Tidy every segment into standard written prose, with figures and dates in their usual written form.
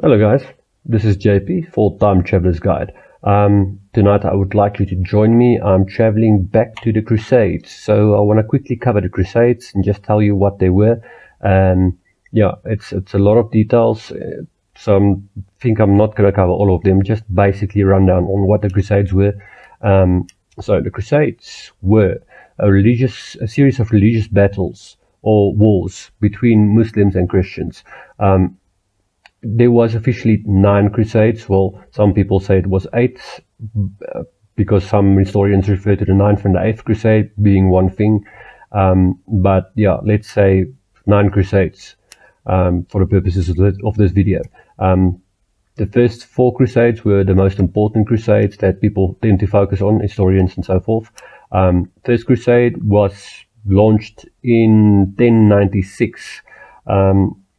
Hello guys, this is JP for Time Traveler's Guide. Tonight I would like you to join me. I'm traveling back to the Crusades, so I want to quickly cover the Crusades and just tell you what they were. Yeah, it's a lot of details, so I think I'm not going to cover all of them. Just basically run down on what the Crusades were. So the Crusades were a series of religious battles or wars between Muslims and Christians. There was officially 9 crusades. Well, some people say it was 8, because some historians refer to the 9th and the 8th crusade being one thing. But yeah, let's say 9 crusades for the purposes of this video. The first 4 crusades were the most important crusades that people tend to focus on, historians and so forth. First crusade was launched in 1096.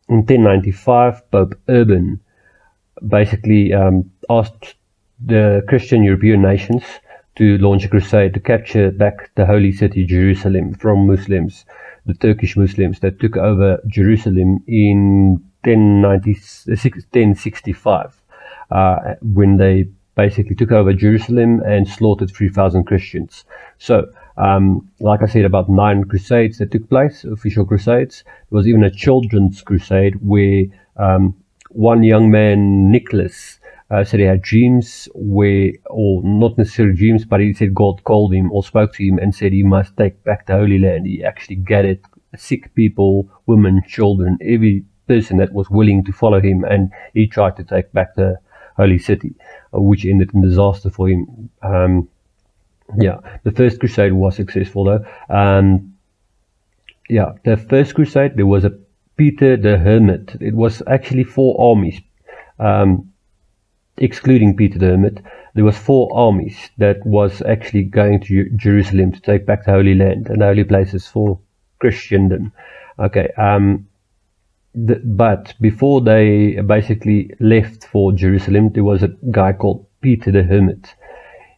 In 1095, Pope Urban basically asked the Christian European nations to launch a crusade to capture back the holy city Jerusalem from Muslims, the Turkish Muslims that took over Jerusalem in 1065, when they basically took over Jerusalem and slaughtered 3,000 Christians. So, like I said, about 9 crusades that took place, official crusades. There was even a children's crusade where one young man, Nicholas, said he had dreams or not necessarily dreams, but he said God called him or spoke to him and said he must take back the Holy Land. He actually gathered sick people, women, children, every person that was willing to follow him, and he tried to take back the Holy City, which ended in disaster for him. Yeah, the first crusade was successful though. Yeah, the first crusade, there was a Peter the Hermit. It was actually 4 armies, excluding Peter the Hermit. There was 4 armies that was actually going to Jerusalem to take back the Holy Land and the holy places for Christendom. Okay, but before they basically left for Jerusalem, there was a guy called Peter the Hermit.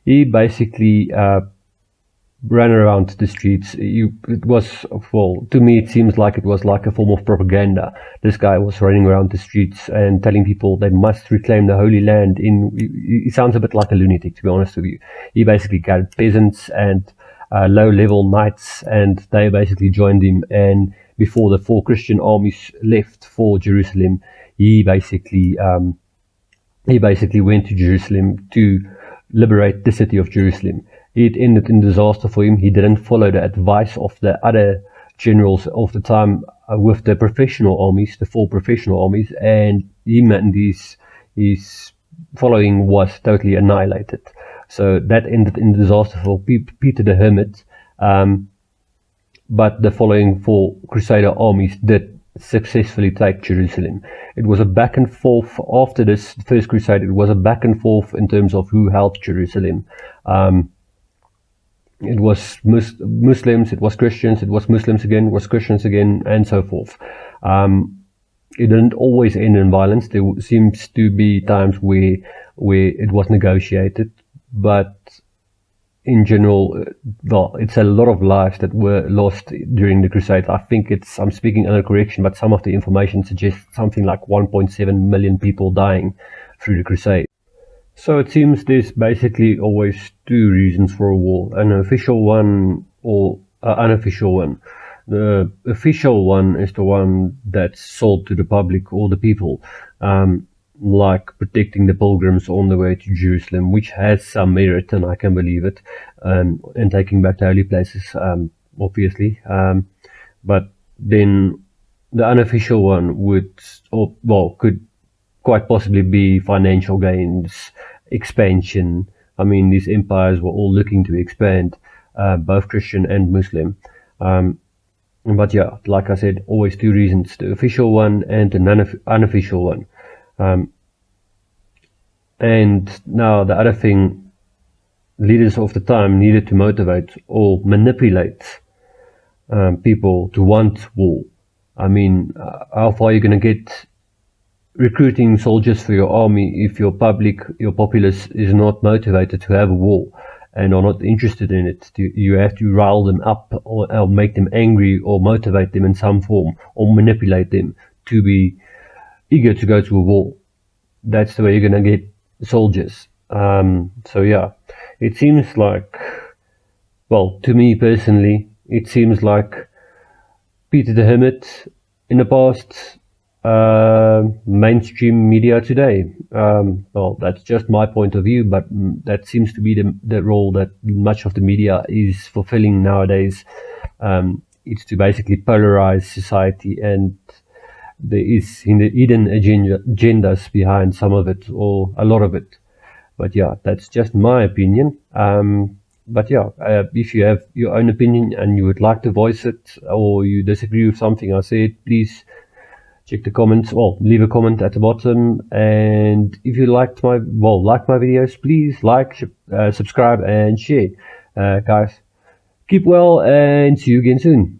He basically ran around the streets. It was, well, to me it seems like it was like a form of propaganda. This guy was running around the streets and telling people they must reclaim the Holy Land. He sounds a bit like a lunatic, to be honest with you. He basically gathered peasants and low-level knights, and they basically joined him. And before the 4 Christian armies left for Jerusalem, he basically went to Jerusalem to liberate the city of Jerusalem. It ended in disaster for him. He didn't follow the advice of the other generals of the time with the professional armies, the 4 professional armies, and him and his following was totally annihilated. So that ended in disaster for Peter the Hermit. But the following 4 Crusader armies did successfully take Jerusalem. It was a back and forth after this first crusade. It was a back and forth in terms of who held Jerusalem. It was Muslims, it was Christians, it was Muslims again, it was Christians again, and so forth. It didn't always end in violence. There seems to be times where it was negotiated, but in general, well, it's a lot of lives that were lost during the Crusades. I think I'm speaking under correction, but some of the information suggests something like 1.7 million people dying through the Crusade. So it seems there's basically always 2 reasons for a war, an official one or an unofficial one. The official one is the one that's sold to the public or the people, like protecting the pilgrims on the way to Jerusalem, which has some merit, and I can believe it, and taking back the holy places, obviously. But then the unofficial one could quite possibly be financial gains, expansion. I mean, these empires were all looking to expand, both Christian and Muslim. But yeah, like I said, always 2 reasons, the official one and the unofficial one. And now the other thing, leaders of the time needed to motivate or manipulate people to want war. I mean, how far are you going to get recruiting soldiers for your army if your populace is not motivated to have a war and are not interested in it? You have to rile them up or make them angry or motivate them in some form or manipulate them to be eager to go to a war. that's the way you're gonna get soldiers. So yeah, it seems like, well, to me personally, it seems like Peter the Hermit in the past, mainstream media today. Well, that's just my point of view, but that seems to be the role that much of the media is fulfilling nowadays. It's to basically polarize society, and there is hidden agendas behind some of it, or a lot of it. But yeah, that's just my opinion. But yeah, if you have your own opinion and you would like to voice it, or you disagree with something I said, please check the comments. Well, leave a comment at the bottom. And if you liked my videos, please like, subscribe, and share. Guys, keep well, and see you again soon.